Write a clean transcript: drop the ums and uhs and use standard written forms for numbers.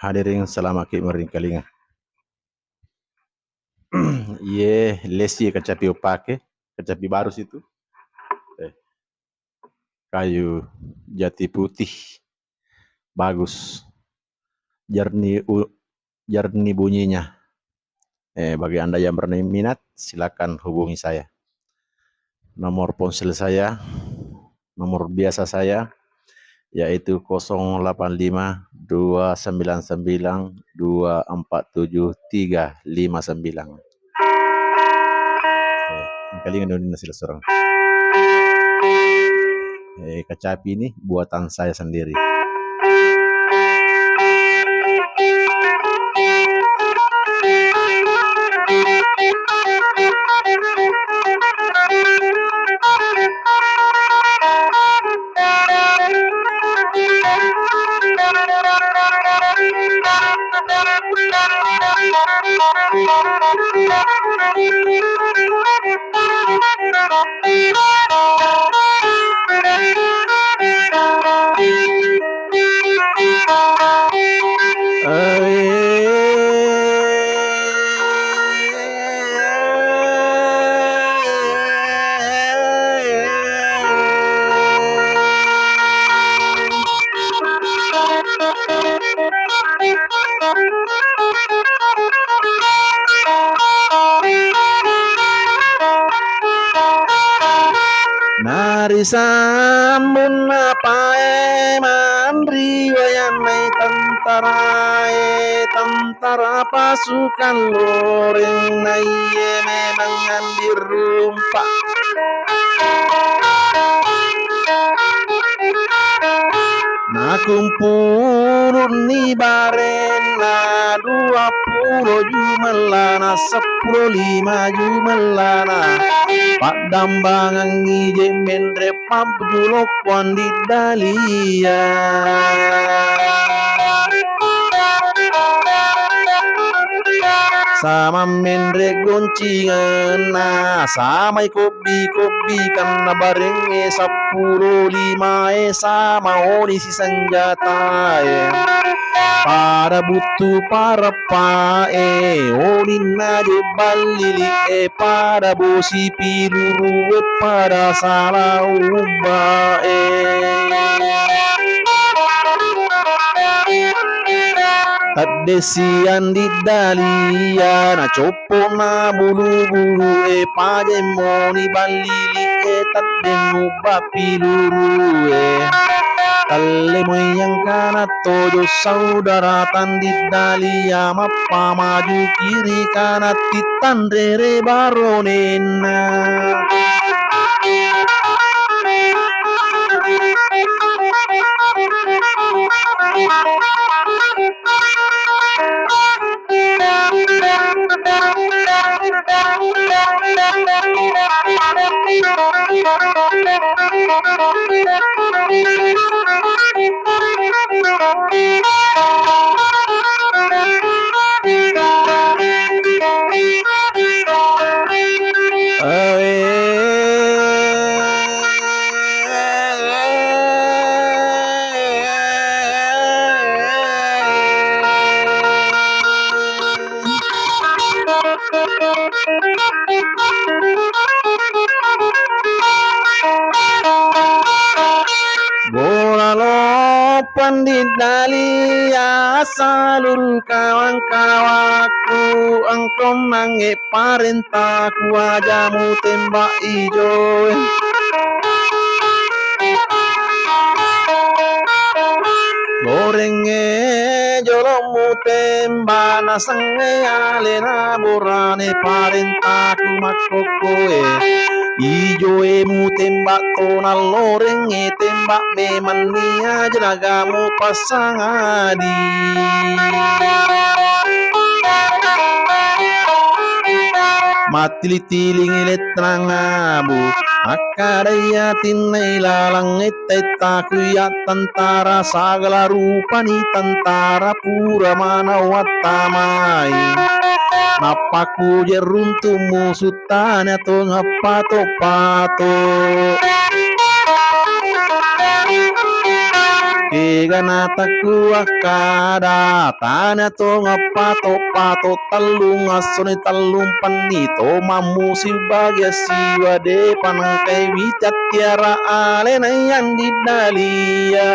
Hadirin selama mering kalinga. Ye lesi kecapi opake, kecapi baru situ. Kayu jati putih, bagus, jernih bunyinya. Bagi Anda yang berminat, silakan hubungi saya. Nomor ponsel saya, nomor biasa saya, yaitu 085 299 247 359. Kali ini sila seorang. Kecapi ini buatan saya sendiri. Nari sambun apae mandri wayanai tentara pasukan loreng naiye memang ngambil rumpak. Na kumpulun ni barena 20 jumelana 10 jumelana Pak Dambangan ngije mendre pabjulok wandi dalia sama mendre goncingan sama kopi karena barenge 10 sama oni si senjata para butuh para pae oni naje balili para bosi piluru para salah ubae Tadesian di dalia na copo na bulu-bulu pajemoni balili tadenu bapiluru Talle moyang kana tojo saudara tandi dalia mappa maju kiri kana titandere baronena Bola lopan di dalia seluruh kawan-kawanku engkau nange parentaku ajamu tembak ijo gorenge jolomu tembak nasenge alena borane parentaku makokoe Ijo emu tembak tonal loreng tembak memang nia jenagamu pasang adi Matili-tiling ilet trangabu Akadaya tinai lalang taku ya tentara sagala rupani tentara pura mana watamai Napaku jeruntumu sutanya to ngapato-pato ganata kuakada tana to ngapato pato talung asone talung panito mamu si bagia siwa de panangkai wicat tiara alena yang di dalia.